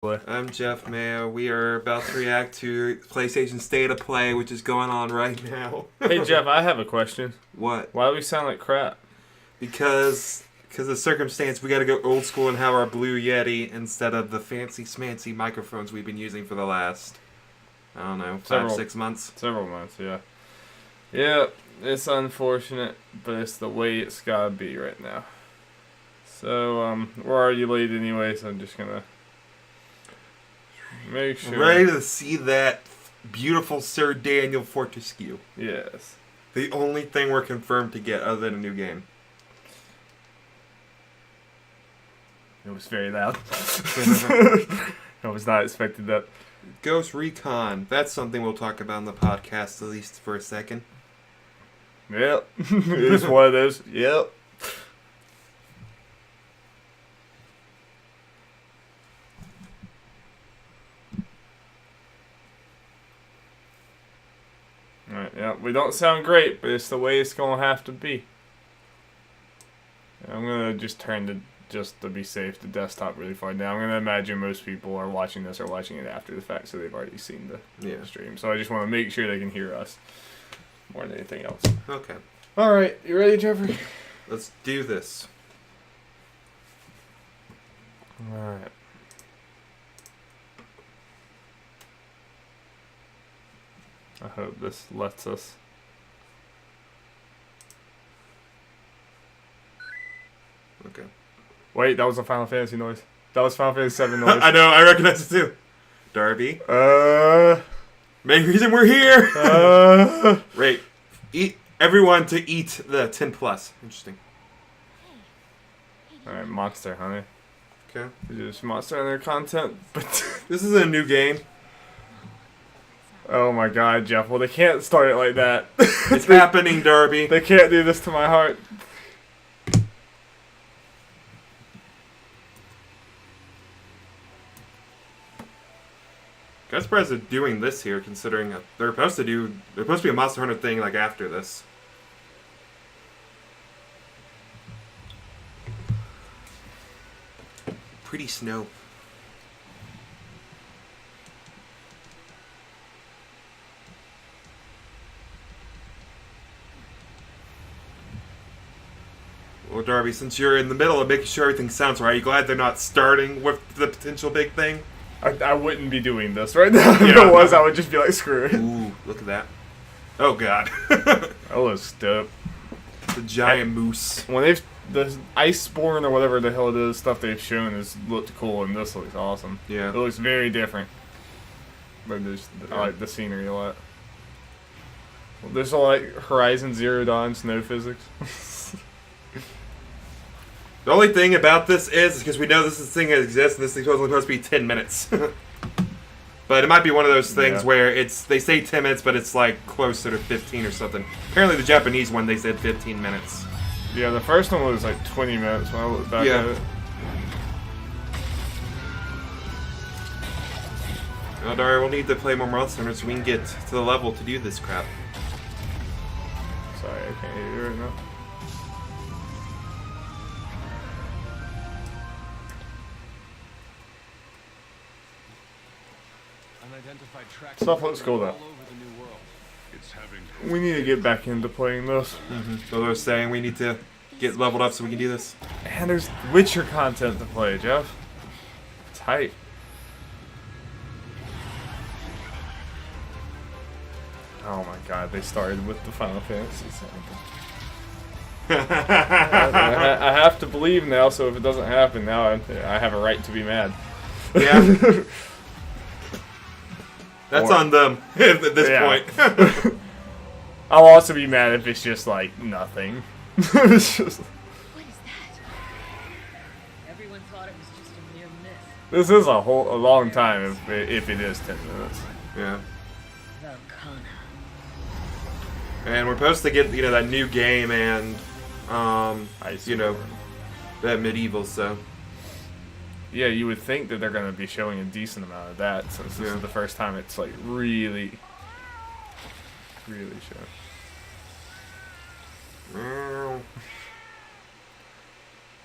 I'm Jeff Mayo. We are about to react to PlayStation State of Play, which is going on right now. Hey Jeff, I have a question. What? Why do we sound like crap? Because of circumstance, we got to go old school and have our Blue Yeti instead of the fancy smancy microphones we've been using for the last, I don't know, 5-6 months. Several months, yeah. Yeah, it's unfortunate, but it's the way it's gotta be right now. So, we're already late anyway, so I'm just gonna make sure. Ready to see that beautiful Sir Daniel Fortescue. Yes. The only thing we're confirmed to get other than a new game. It was very loud. I was not expecting that. Ghost Recon. That's something we'll talk about in the podcast, at least for a second. Yep. It's one of those. Yep. Alright, yeah, we don't sound great, but it's the way it's gonna have to be. I'm gonna just turn just to be safe, the desktop really far down. I'm gonna imagine most people are watching this or watching it after the fact, so they've already seen the stream. So I just want to make sure they can hear us more than anything else. Okay. Alright, you ready, Jeffrey? Let's do this. Alright. I hope this lets us. Okay. Wait, that was a Final Fantasy noise. That was Final Fantasy 7 noise. I know, I recognize it too. Darby. Main reason we're here. Right. Eat everyone to eat the 10 plus. Interesting. Alright, Monster Hunter. Okay. There's Monster Hunter content, but This is a new game. oh my god, Jeff. Well, they can't start it like that. It's happening, Darby. They can't do this to my heart. I'm surprised they're doing this here, considering they're supposed to be a Monster Hunter thing like after this. Pretty snow. Well, Darby, since you're in the middle of making sure everything sounds right, are you glad they're not starting with the potential big thing? I wouldn't be doing this right now. If it was, I would just be like, screw it. Ooh, look at that. Oh, God. That looks dope. The giant moose. When they've... The Iceborne or whatever the hell it is, stuff they've shown has looked cool, and this looks awesome. Yeah. It looks very different. But I like the scenery a lot. Well, there's a like Horizon Zero Dawn snow physics. The only thing about this is because we know this thing exists, and this thing's only supposed to be 10 minutes. But it might be one of those things where they say 10 minutes, but it's like closer to 15 or something. Apparently the Japanese one, they said 15 minutes. Yeah, the first one was like 20 minutes when I looked back at it. Well, Dario, we'll need to play more Monster Hunter so we can get to the level to do this crap. Sorry, I can't hear you right now. Stuff looks cool though. We need to get back into playing this. So they're saying we need to get leveled up so we can do this. And there's Witcher content to play, Jeff. It's hype. Oh my god, they started with the Final Fantasy I have to believe now, so if it doesn't happen now, I have a right to be mad. Yeah. That's on them at this point. I'll also be mad if it's just like nothing. It's just... What is that? Everyone thought it was just a mere myth. This is a long time if it is 10 minutes. Yeah. Volcana. And we're supposed to get that new game and that medieval. So yeah, you would think that they're going to be showing a decent amount of that since this is the first time it's like really shown.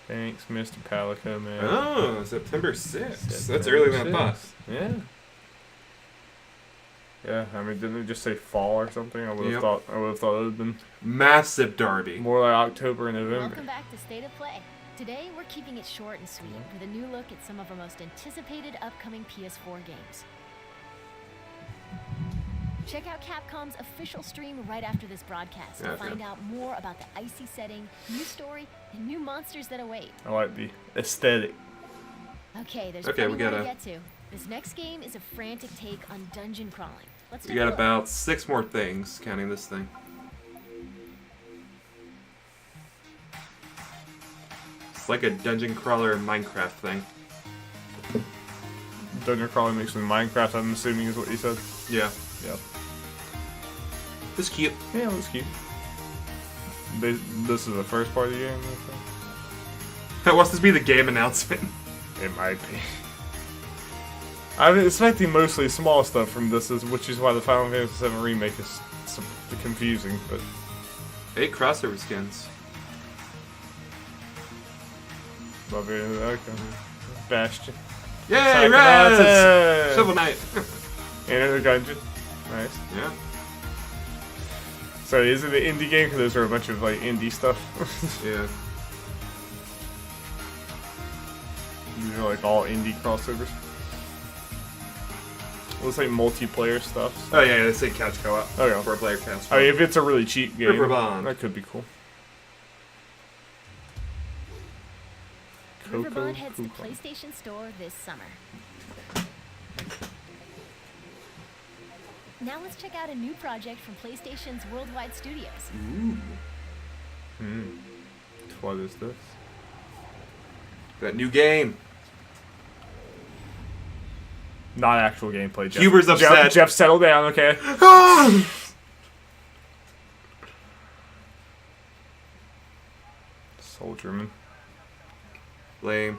Thanks, Mr. Palico, man. Oh, September 6th. That's September earlier than I 6th. thought. Yeah. Yeah, I mean, didn't it just say fall or something? I would have Yep. thought. I would have thought it would have been Massive Darby. more like October and November. Welcome back to State of Play. Today, we're keeping it short and sweet with a new look at some of our most anticipated upcoming PS4 games. Check out Capcom's official stream right after this broadcast to Okay. find out more about the icy setting, new story, and new monsters that await. I like the aesthetic. Okay, there's Okay, plenty we more gotta- to get to. This next game is a frantic take on dungeon crawling. Let's We take a got look. about 6 more things, counting this thing. It's like a dungeon crawler Minecraft thing. Dungeon crawling mixed with Minecraft, I'm assuming is what you said. Yeah. Yep. It's cute. Yeah, that's cute. This is the first part of the game? What's this be the game announcement? It might be. I'm expecting mostly small stuff from this, which is why the Final Fantasy VII Remake is so confusing, but... 8 crossover skins. Love it. Okay. Bastion. Yay, Attack Raz! Knight! Shovel Knight. Enter the dungeon. Nice. Yeah. So is it an indie game? Because those are a bunch of like indie stuff. Yeah. These are like all indie crossovers. Looks like multiplayer stuff. Oh yeah, they say couch co-op. Oh yeah. 4-player couch I mean, if it's a really cheap game, Riverbond. that could be cool. Riverbond heads to Coco. PlayStation Store this summer. Now let's check out a new project from PlayStation's Worldwide Studios. What is this? That new game. Not actual gameplay. Jeff. Huber's upset. Jeff, settle down, okay? Soldierman. Lame.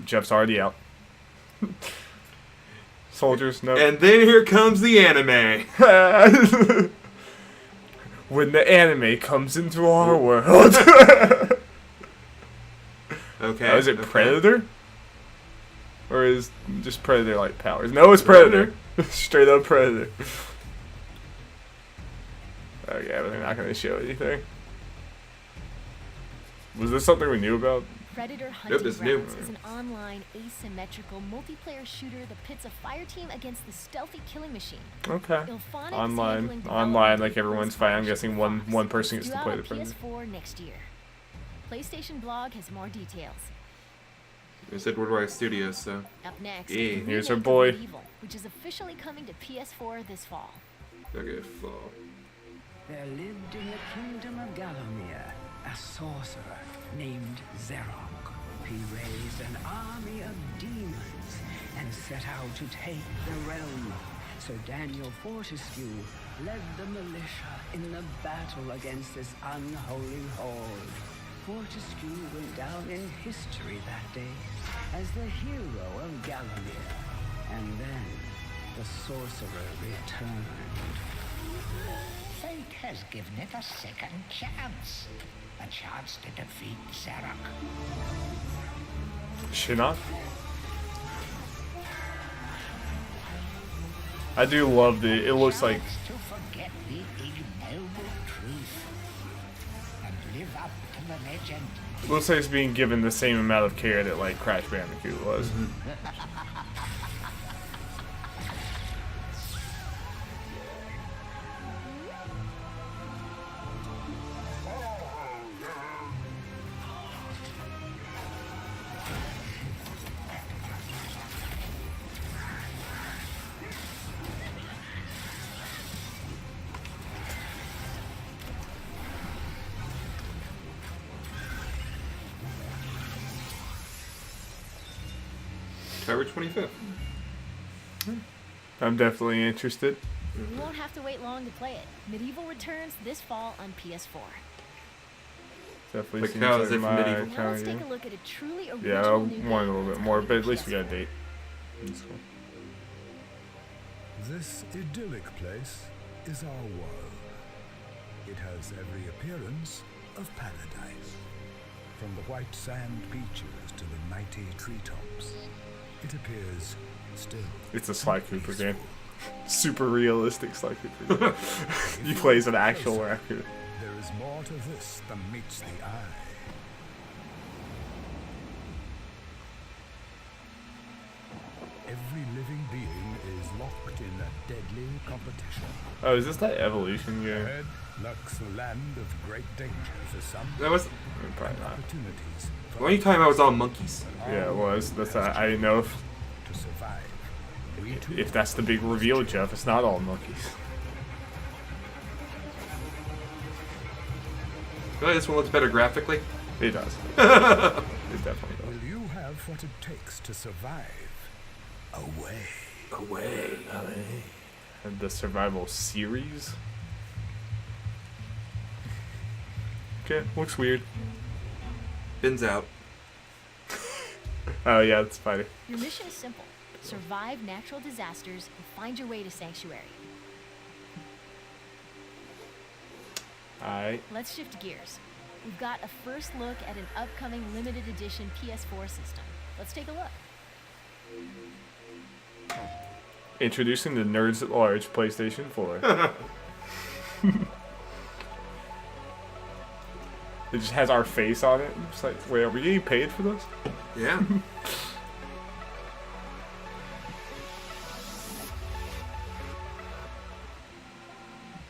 Jeff's already out. Soldiers, no. And then here comes the anime. When the anime comes into our world. Okay. Oh, is it okay. Predator? Or is just Predator like powers? No, it's Predator. Straight up Predator. Okay, but they're not going to show anything. Was this something we knew about? Predator Hunting it's new. Grounds is an online, asymmetrical, multiplayer shooter that pits a fire team against the stealthy killing machine. Okay. Ilphonics Online, enabling online, development like of everyone's close fine. I'm partnership guessing with one Fox. person gets Due to out play on the Predator. PS4 next year. PlayStation Blog has more details. It said Worldwide Studios, so. Up next, Yeah. the Here's remake our of boy. Medieval, which is officially coming to PS4 this fall. Okay, fall. There lived in the kingdom of Gallowmere a sorcerer named Zerok. He raised an army of demons and set out to take the realm. Sir Daniel Fortescue led the militia in the battle against this unholy horde. Fortescue went down in history that day as the hero of Gallowmere. And then the sorcerer returned. Fate has given it a second chance. A chance to defeat Zarok. Shinnok? I do love the. It looks like. To forget the ignoble truth and live up to the legend. It looks like it's being given the same amount of care that like Crash Bandicoot was. October 25th. I'm definitely interested. You won't have to wait long to play it. Medieval returns this fall on PS4. Definitely Like, seems how like is it from my Medieval? Now kind let's of take game. a look at a truly original Yeah, I new want a game little bit that's more, coming but to at least we got a PS4. date. That's cool. This idyllic place is our world. It has every appearance of paradise. From the white sand beaches to the mighty treetops, it appears still. It's a Sly Cooper game. Super realistic Sly Cooper game. He plays an actual raccoon. There is more to this than meets the eye. Every living being is locked in a deadly competition. Oh, is this that evolution game? Ahead lurks a land of great danger for some. That was. Probably not. Opportunities for What are you talking about? Was all monkeys. Yeah, it was. That's I didn't know to survive. We too if that's the big reveal, Jeff. It's not all monkeys. I feel like this one looks better graphically. It does. It definitely does. Will you have what it takes to survive? Away. Away. And the survival series. Okay, looks weird. Bins out. Oh yeah, it's fighting. Your mission is simple. Survive natural disasters and find your way to Sanctuary. Alright. Let's shift gears. We've got a first look at an upcoming limited edition PS4 system. Let's take a look. Introducing the Nerds at Large PlayStation 4. It just has our face on it. It's like, wait, are we getting paid for this? Yeah.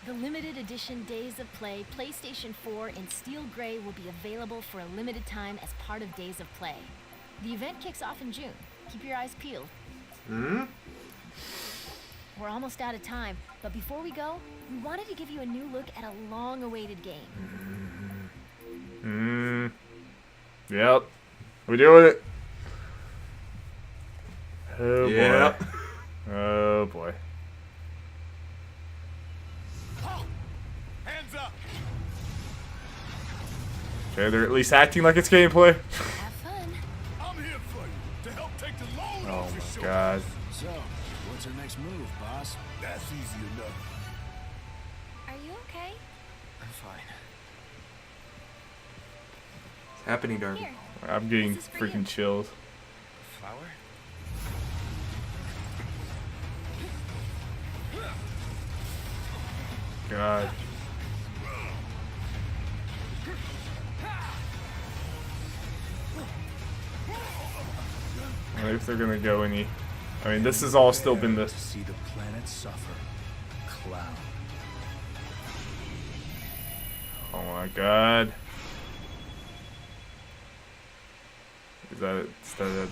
The limited edition Days of Play PlayStation 4 in Steel Grey will be available for a limited time as part of Days of Play. The event kicks off in June. Keep your eyes peeled. We're almost out of time, but before we go, we wanted to give you a new look at a long-awaited game. Yep. We're doing it. Oh Yeah. boy. Oh boy. Hands up! Okay, they're at least acting like it's gameplay. Have fun. I'm here for you to help take the load Oh off your my shoulders. god. So, what's our next move, boss? That's easy enough. Are you okay? I'm fine. It's happening, Darby. Here. I'm getting This is for you. freaking chills. Flower? God. I wonder if they're gonna go any. I mean, this has all still been the. To see the planet suffer. Cloud. Oh my god. Is that it? Is that it?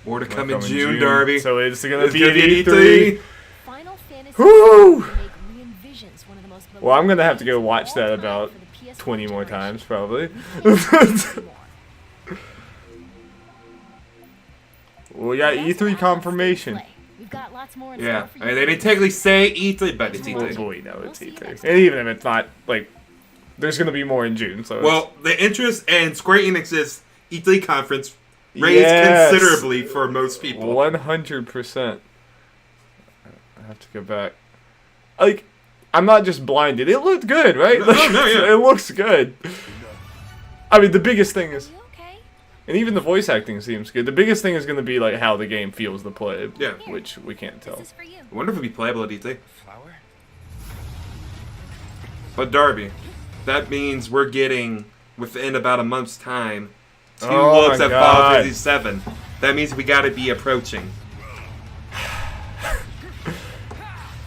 More to More come in coming June, Darby. So it's gonna It's be gonna at be E3. Final Fantasy Woo! VII re-envisions one of the most Well, I'm gonna have to go beloved watch games that of all about time for the PS4 20 more generation. times, probably. We can't wait more. Well, we got That's E3 all confirmation. Play. We've got lots more in Yeah. store for I mean, you. they didn't technically say E3, but it's Well, E3. we know We'll it's see you E3. next And even if it's not, like, there's gonna be more in June, so. Well, the interest in Square Enix's E3 conference raised Yes. considerably for most people. 100%. I have to go back. Like, I'm not just blinded. It looked good, right? No, Like, no, yeah. It looks good. I mean, the biggest thing Are is, you okay? and even the voice acting seems good. The biggest thing is going to be like how the game feels to play, Yeah. which we can't tell. This is for you. I wonder if it'd be playable at E3. Flower? But Darby, that means we're getting, within about a month's time, 2 Oh looks my at Final God. Fantasy 7. That means we gotta be approaching.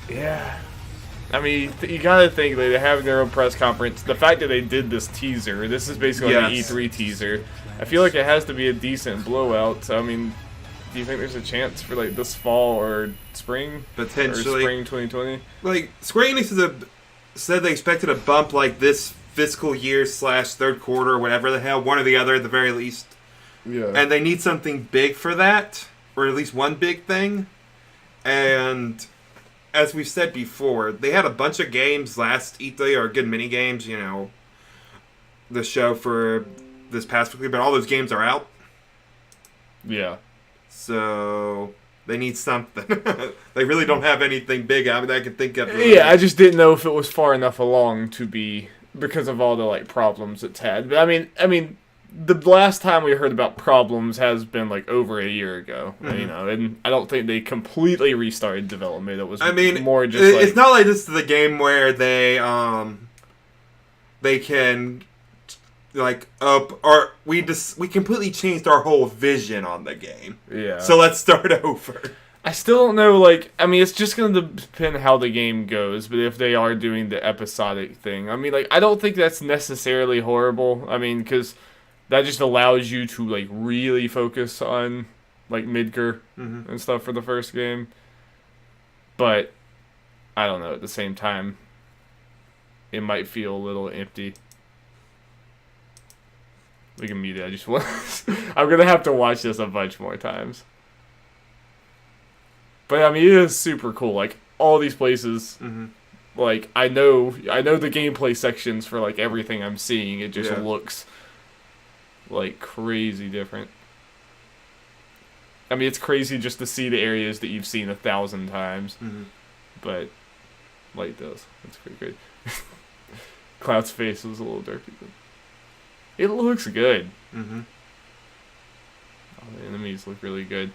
Yeah. I mean, you gotta think they're having their own press conference. The fact that they did this teaser, this is basically like Yes. an E3 teaser. I feel like it has to be a decent blowout. So I mean, do you think there's a chance for like this fall or spring? Potentially. Or spring 2020? Like, Square Enix said they expected a bump like this fiscal year / third quarter, or whatever the hell, one or the other at the very least. Yeah. And they need something big for that, or at least one big thing. And as we've said before, they had a bunch of games last E3, or good mini games, you know, the show for this past week, but all those games are out. Yeah. So They need something. They really don't have anything big out that I can think of. Yeah, I just didn't know if it was far enough along to be because of all the like problems it's had. But I mean, the last time we heard about problems has been like over a year ago. You know, and I don't think they completely restarted development. It was more just it's not like this is the game where they can like or we completely changed our whole vision on the game. Yeah. So let's start over. I still don't know, like, I mean, it's just going to depend how the game goes, but if they are doing the episodic thing, I mean, like, I don't think that's necessarily horrible. I mean, because that just allows you to, like, really focus on, like, Midgar and stuff for the first game. But, I don't know, at the same time, it might feel a little empty. We can mute it. I just want. I'm gonna have to watch this a bunch more times. But I mean, it is super cool. Like all these places, like I know the gameplay sections for like everything I'm seeing. It just looks like crazy different. I mean, it's crazy just to see the areas that you've seen 1,000 times. But like this, it's pretty good. Cloud's face was a little dirty, but it looks good. Oh, the enemies look really good.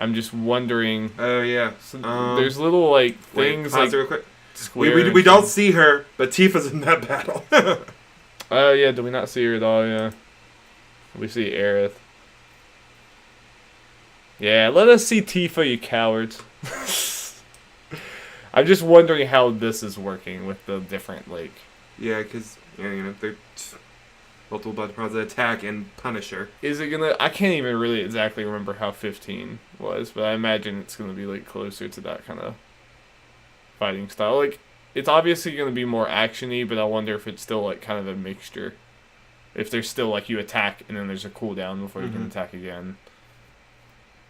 I'm just wondering. Oh yeah. There's little like things like real quick. We don't see her, but Tifa's in that battle. Oh yeah, did we not see her at all? Yeah. We see Aerith. Yeah, let us see Tifa, you cowards. I'm just wondering how this is working with the different like. Yeah, because they're multiple buttons that attack and punish her. Is it gonna? I can't even really exactly remember how 15 was, but I imagine it's gonna be like closer to that kind of fighting style. Like, it's obviously gonna be more actiony, but I wonder if it's still like kind of a mixture. If there's still like you attack and then there's a cooldown before you can attack again.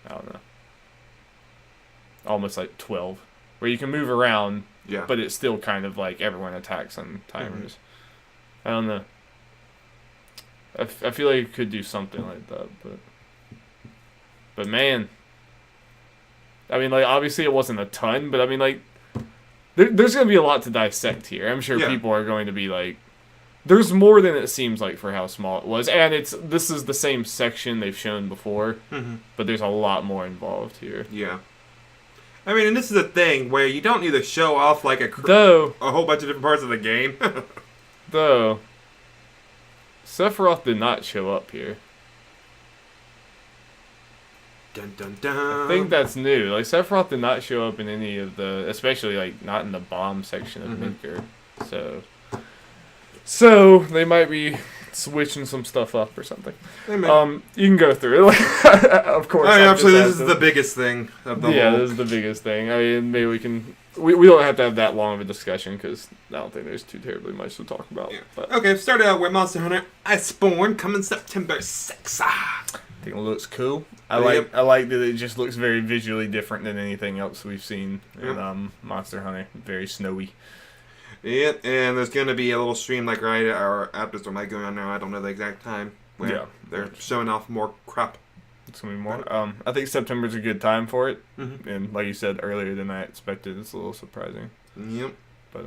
I don't know. Almost like 12, where you can move around, but it's still kind of like everyone attacks on timers. I don't know. I feel like it could do something like that, but man, I mean, like obviously it wasn't a ton, but I mean, like there's gonna be a lot to dissect here. I'm sure people are going to be like, there's more than it seems like for how small it was, and this is the same section they've shown before, but there's a lot more involved here. Yeah. I mean, and this is a thing where you don't need to show off like a whole bunch of different parts of the game. Though. Sephiroth did not show up here. Dun dun dun. I think that's new. Like, Sephiroth did not show up in any of the, especially like not in the bomb section of Midgar. So they might be switching some stuff up or something. You can go through it. Of course. Actually, this is the biggest thing of the whole. Yeah, this is the biggest thing. I mean, maybe we can. We don't have to have that long of a discussion because I don't think there's too terribly much to talk about. Yeah. But. Okay, started out with Monster Hunter Iceborne coming September 6th. I think it looks cool. I like that it just looks very visually different than anything else we've seen in Monster Hunter. Very snowy. Yep, and there's going to be a little stream like right or after there might go on now. I don't know the exact time. Where they're showing off more crap. It's going to be more. I think September's a good time for it. And like you said, earlier than I expected. It's a little surprising. Yep. But,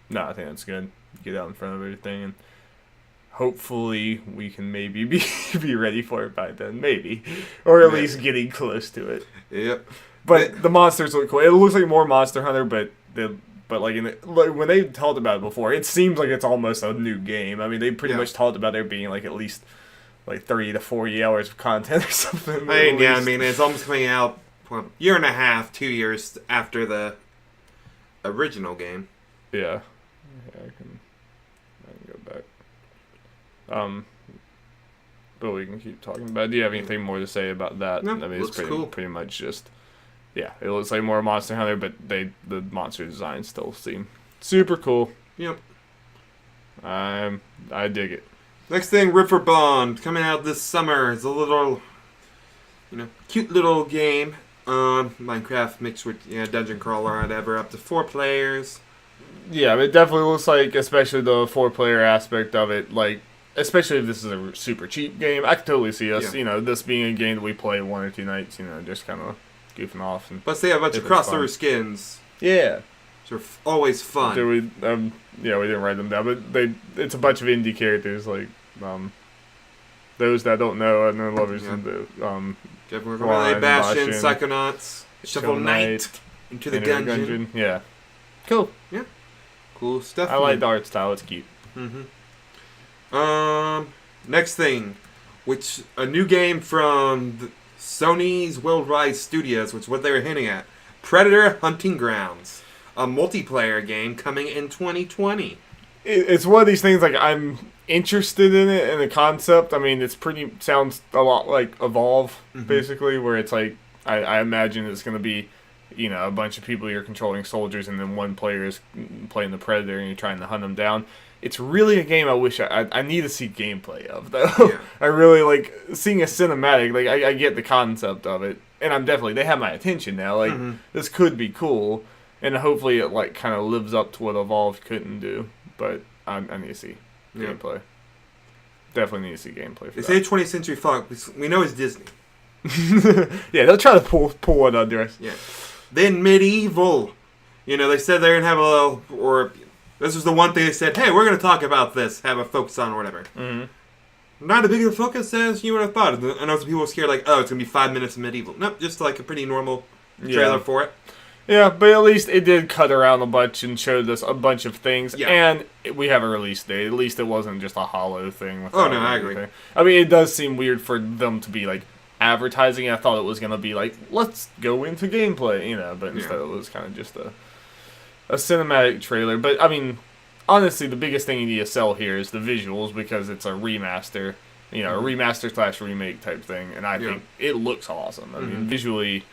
no, I think that's good. Get out in front of everything. And hopefully we can maybe be ready for it by then. Maybe. Or at least getting close to it. Yep. But the monsters look cool. It looks like more Monster Hunter, but like when they talked about it before, it seems like it's almost a new game. I mean, they pretty much talked about there being like at least like 30 to 40 hours of content or something. I mean, it's almost coming out a year and a half, 2 years after the original game. Yeah, I can go back. But we can keep talking about it. Do you have anything more to say about that? No, I mean, it's pretty much just. Yeah, it looks like more Monster Hunter, but the monster designs still seem super cool. Yep. I dig it. Next thing, River Bond, coming out this summer. It's a little, cute little game. Minecraft mixed with dungeon crawler or whatever, up to 4 players. Yeah, it definitely looks like, especially the 4-player aspect of it, like, especially if this is a super cheap game, I could totally see us, this being a game that we play 1 or 2 nights, just kind of goofing off. And plus, they have a bunch of crossover skins. Yeah. Which are always fun. We didn't write them down, but it's a bunch of indie characters, like, those that don't know, and they're lovers of the, Bastion, Psychonauts, Shovel Knight, Into the Gungeon. Yeah. Cool. Yeah. Cool stuff. I like the art style, it's cute. Next thing, which a new game from Sony's Worldwide Studios, which is what they were hinting at. Predator Hunting Grounds, a multiplayer game coming in 2020. It's one of these things, like, I'm interested in it, in the concept. I mean, sounds a lot like Evolve, basically, where it's like, I imagine it's going to be, a bunch of people, you're controlling soldiers, and then one player is playing the Predator, and you're trying to hunt them down. It's really a game I wish I need to see gameplay of, though. Yeah. I really like seeing a cinematic. Like, I get the concept of it, and they have my attention now. Like, this could be cool, and hopefully it, like, kind of lives up to what Evolve couldn't do. But I need to see gameplay. Definitely need to see gameplay for that. They say 20th Century Fox. We know it's Disney. Yeah, they'll try to pull one under us. Yeah. Then Medieval. They said they're going to have a little... Or this was the one thing they said, hey, we're going to talk about this. Have a focus on or whatever. Not a big of a focus as you would have thought. I know some people were scared, like, oh, it's going to be 5 minutes of Medieval. Nope, just like a pretty normal trailer for it. Yeah, but at least it did cut around a bunch and showed us a bunch of things. Yeah. And we have a release date. At least it wasn't just a hollow thing. I agree. I mean, it does seem weird for them to be, like, advertising. I thought it was going to be, like, let's go into gameplay, but instead it was kind of just a cinematic trailer. But, I mean, honestly, the biggest thing you need to sell here is the visuals, because it's a remaster, a remaster/remake type thing. And I think it looks awesome. I mean, visually...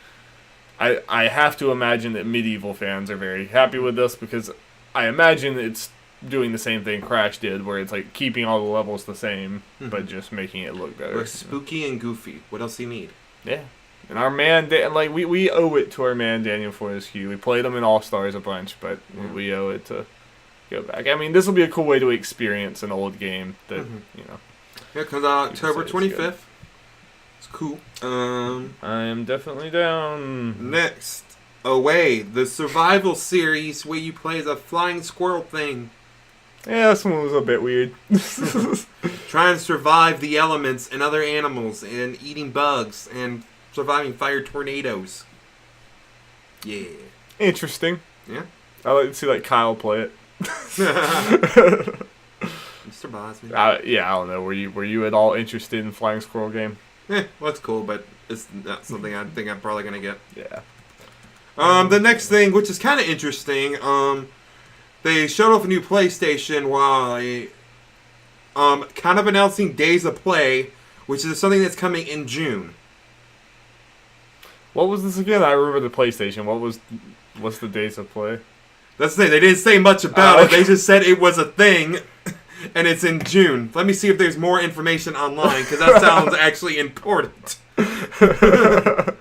I have to imagine that Medieval fans are very happy with this, because I imagine it's doing the same thing Crash did, where it's like keeping all the levels the same, but just making it look better. We're spooky and goofy. What else do you need? Yeah. And our man, we owe it to our man Daniel Fortescue. We played him in All-Stars a bunch, but we owe it to go back. I mean, this will be a cool way to experience an old game that, Yeah, it comes out October 25th. It's cool. I am definitely down. Next, Away, the survival series where you play as a flying squirrel thing. Yeah, this one was a bit weird. Trying to survive the elements and other animals and eating bugs and surviving fire tornadoes. Yeah. Interesting. Yeah. I like to see Kyle play it. Mr. Bosman. Yeah, I don't know. Were you at all interested in Flying Squirrel game? Well, it's cool, but it's not something I think I'm probably gonna get. Yeah. The next thing, which is kind of interesting, they showed off a new PlayStation while kind of announcing Days of Play, which is something that's coming in June. What was this again? I remember the PlayStation. What's the Days of Play? That's the thing. They didn't say much about it. They just said it was a thing. And it's in June. Let me see if there's more information online, because that sounds actually important. I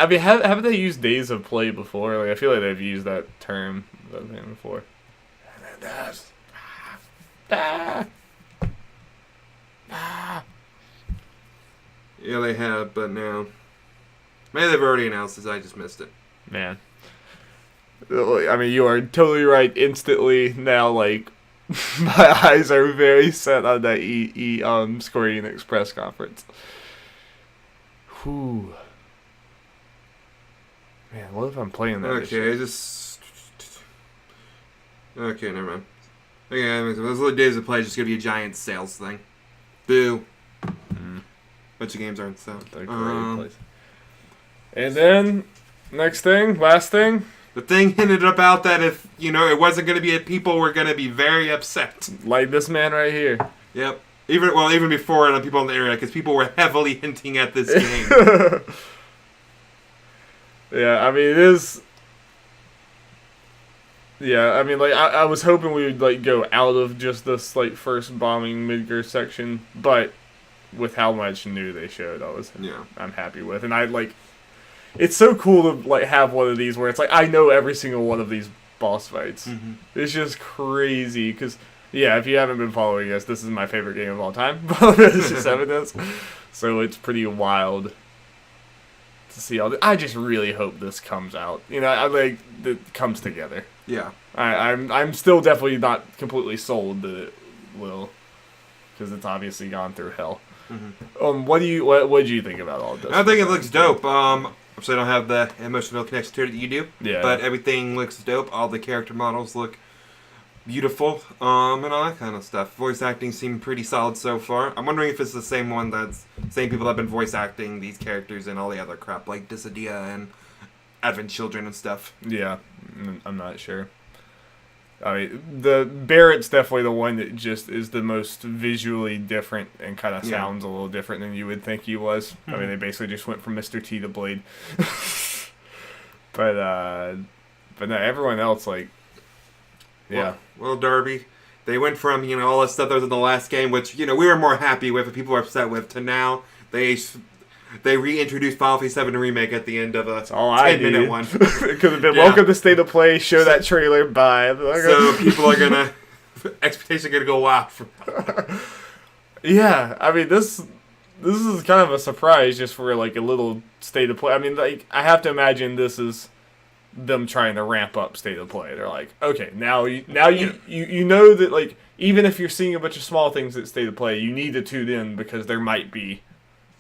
mean, haven't they used Days of Play before? I feel like they've used that term before. Yeah, they have, but now... Maybe they've already announced this, I just missed it. Man. I mean, you are totally right instantly now, my eyes are very set on that Square Enix press conference. Whew. Man, what if I'm playing that? Okay, Okay, never mind. Okay, those little Days of Play is just gonna be a giant sales thing. Boo. Bunch of games aren't selling. And then, last thing. The thing hinted about that if, it wasn't going to be people were going to be very upset. Like this man right here. Yep. Even before people on the internet, because people were heavily hinting at this game. Yeah, I mean, it is... Yeah, I mean, I was hoping we would, go out of just this, first bombing Midgar section, but with how much new they showed, I'm happy with. And it's so cool to have one of these where it's I know every single one of these boss fights. It's just crazy because if you haven't been following us, this is my favorite game of all time. It's just evidence. So it's pretty wild see all this. I just really hope this comes out. You know, it comes together. Yeah. I'm still definitely not completely sold that it will, because it's obviously gone through hell. Mm-hmm. What did you think about all this? I think it looks dope. Obviously I don't have the emotional connection to it that you do. Yeah. But everything looks dope. All the character models look beautiful, and all that kind of stuff. Voice acting seemed pretty solid so far. I'm wondering if it's the same same people that have been voice acting these characters and all the other crap, like Dissidia and Advent Children and stuff. Yeah, I'm not sure. I mean, the Barrett's definitely the one that just is the most visually different and kind of sounds a little different than you would think he was. I mean, they basically just went from Mr. T to Blade. but no, everyone else, like, yeah. Well, Darby, they went from, all that stuff that was in the last game, which, we were more happy with and people were upset with, to now they reintroduced Final Fantasy VII Remake at the end of a 10-minute one. It could have been welcome to State of Play, show that trailer, bye. So people are going to... expectations are going to go wild. Yeah, I mean, this is kind of a surprise just for, like, a little State of Play. I mean, like, I have to imagine this is them trying to ramp up State of Play. They're like, okay, now you know that, like, even if you're seeing a bunch of small things at State of Play, you need to tune in because there might be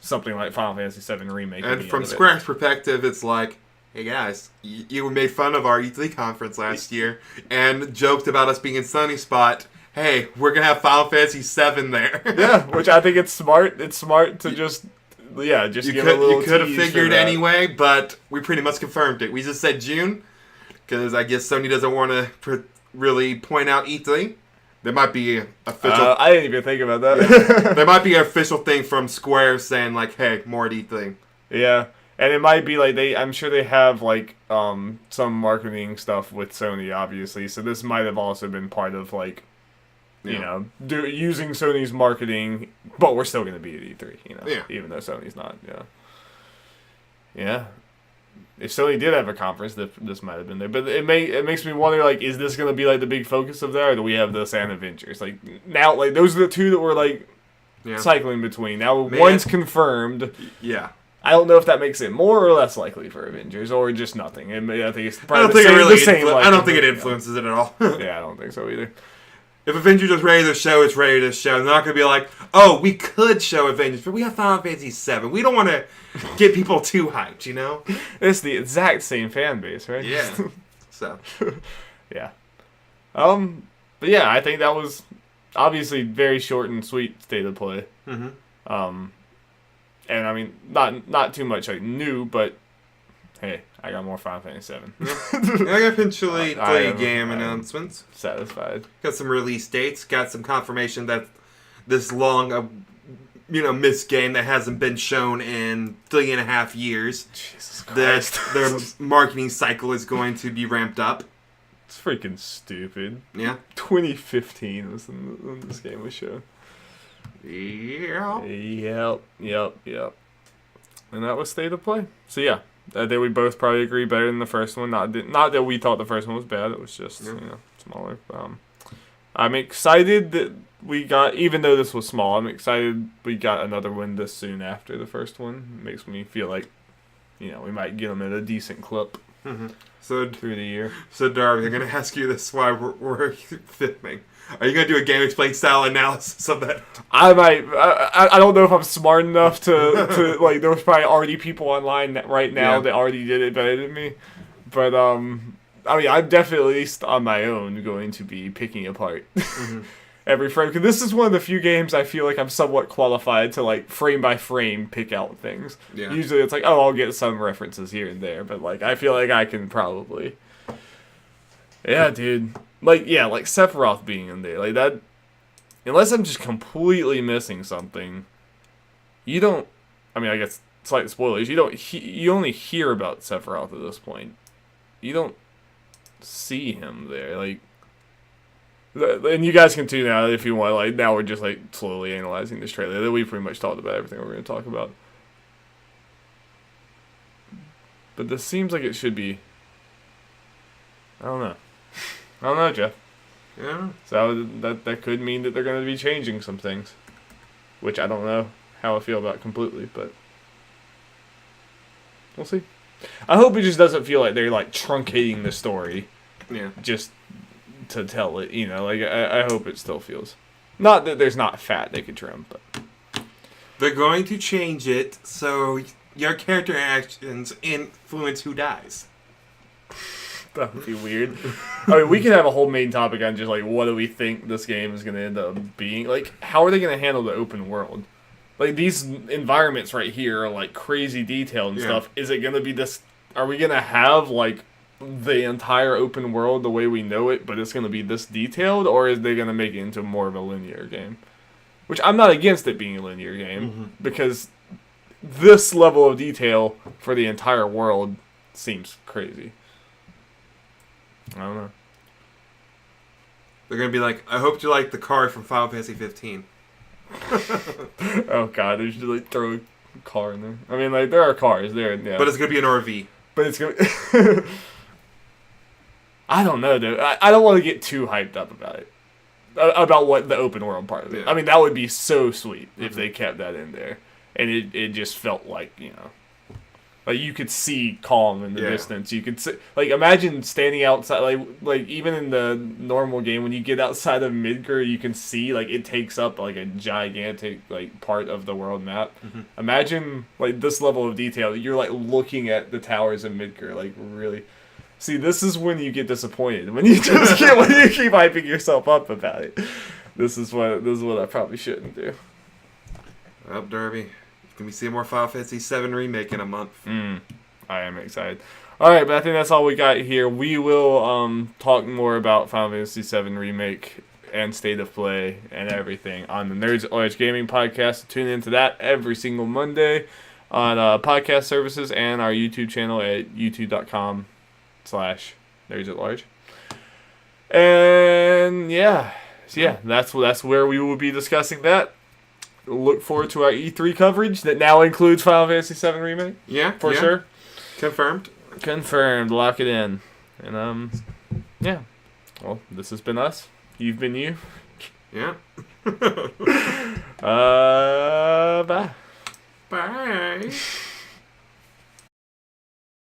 something like Final Fantasy VII Remake. And from Square's perspective, it's like, hey guys, you made fun of our E3 conference last year and joked about us being in Sunny Spot. Hey, we're going to have Final Fantasy VII there. Yeah, which I think it's smart. It's smart to just give a little You could have tease figured anyway, but we pretty much confirmed it. We just said June, because I guess Sony doesn't want to really point out E3. There might be an official... I didn't even think about that. There might be an official thing from Square saying, like, hey, more at E3. Yeah, and it might be like I'm sure they have, like, some marketing stuff with Sony, obviously, so this might have also been part of, like, using Sony's marketing, but we're still going to be at E3, even though Sony's not, Yeah. If Sony did have a conference, this might have been there. But it makes me wonder, like, is this going to be, like, the big focus of that, or do we have this and Avengers? Like, now, like, those are the two that we're, like, cycling between. Now, one's confirmed. Yeah. I don't know if that makes it more or less likely for Avengers, or just nothing. I think it's probably I don't think it influences it at all. Yeah, I don't think so either. If Avengers is ready to show, it's ready to show. They're not going to be like, oh, we could show Avengers, but we have Final Fantasy VII. We don't want to get people too hyped, It's the exact same fan base, right? Yeah. So. Yeah. But yeah, I think that was obviously very short and sweet State of Play. Mm-hmm. And I mean, not too much like new, but hey, I got more Final Fantasy VII. I got eventually play game announcements. Satisfied. Got some release dates. Got some confirmation that this long, missed game that hasn't been shown in 3.5 years. Jesus Christ. That their marketing cycle is going to be ramped up. It's freaking stupid. Yeah. 2015 was when this game was shown. Yeah. Yep. And that was State of Play. So yeah. I think we both probably agree better than the first one. Not that we thought the first one was bad. It was just smaller. I'm excited that we got, even though this was small, I'm excited we got another one this soon after the first one. It makes me feel like, we might get them at a decent clip through the year. So Darby, I'm going to ask you this while we're filming. Are you going to do a Game Explain style analysis of that? I might. I don't know if I'm smart enough to like, there's probably already people online right now that already did it better than me. But, I mean, I'm definitely, at least on my own, going to be picking apart every frame. Because this is one of the few games I feel like I'm somewhat qualified to, like, frame by frame pick out things. Yeah. Usually it's like, I'll get some references here and there. But, like, I feel like I can probably... Yeah, dude. Like Sephiroth being in there. Like, that... Unless I'm just completely missing something, you don't... I mean, I guess, slight spoilers. You only hear about Sephiroth at this point. You don't see him there. Like... And you guys can tune out if you want. Like, now we're just, like, slowly analyzing this trailer. We pretty much talked about everything we're going to talk about. But this seems like it should be... I don't know, Jeff. Yeah. So that could mean that they're going to be changing some things, which I don't know how I feel about completely, but We'll see. I hope it just doesn't feel like they're like truncating the story. Yeah. Just to tell it, you know. Like I hope it still feels. Not that there's not fat they could trim, but they're going to change it so your character actions influence who dies. That would be weird. I mean, we could have a whole main topic on just like what do we think this game is going to end up being. Like, how are they going to handle the open world? Like, these environments right here are like crazy detailed and stuff. Is it going to be this? Are we going to have like the entire open world the way we know it, but it's going to be this detailed, or is they going to make it into more of a linear game? Which I'm not against it being a linear game because this level of detail for the entire world seems crazy. I don't know. They're going to be like, I hope you like the car from Final Fantasy 15. Oh god, they should like throw a car in there. I mean, like, there are cars there, yeah. But it's going to be an RV. But it's going to... I don't know, dude. I don't want to get too hyped up about it. About what the open world part of it. I mean, that would be so sweet if they kept that in there. And it just felt like, you know... Like, you could see calm in the distance. You could see, like, imagine standing outside, like even in the normal game, when you get outside of Midgar, you can see, like, it takes up, like, a gigantic, like, part of the world map. Imagine, like, this level of detail. You're, like, looking at the towers of Midgar, like, really. See, this is when you get disappointed. When you just get, when you keep hyping yourself up about it. This is what I probably shouldn't do. Well, Darby. Can we see more Final Fantasy VII Remake in a month? I am excited. Alright, but I think that's all we got here. We will talk more about Final Fantasy VII Remake and State of Play and everything on the Nerds at Large Gaming Podcast. Tune into that every single Monday on podcast services and our YouTube channel at youtube.com/nerdsatlarge. And that's where we will be discussing that. Look forward to our E3 coverage that now includes Final Fantasy VII Remake. Yeah, for sure. Confirmed. Lock it in. And yeah. Well, this has been us. You've been you. Yeah. Bye. Bye.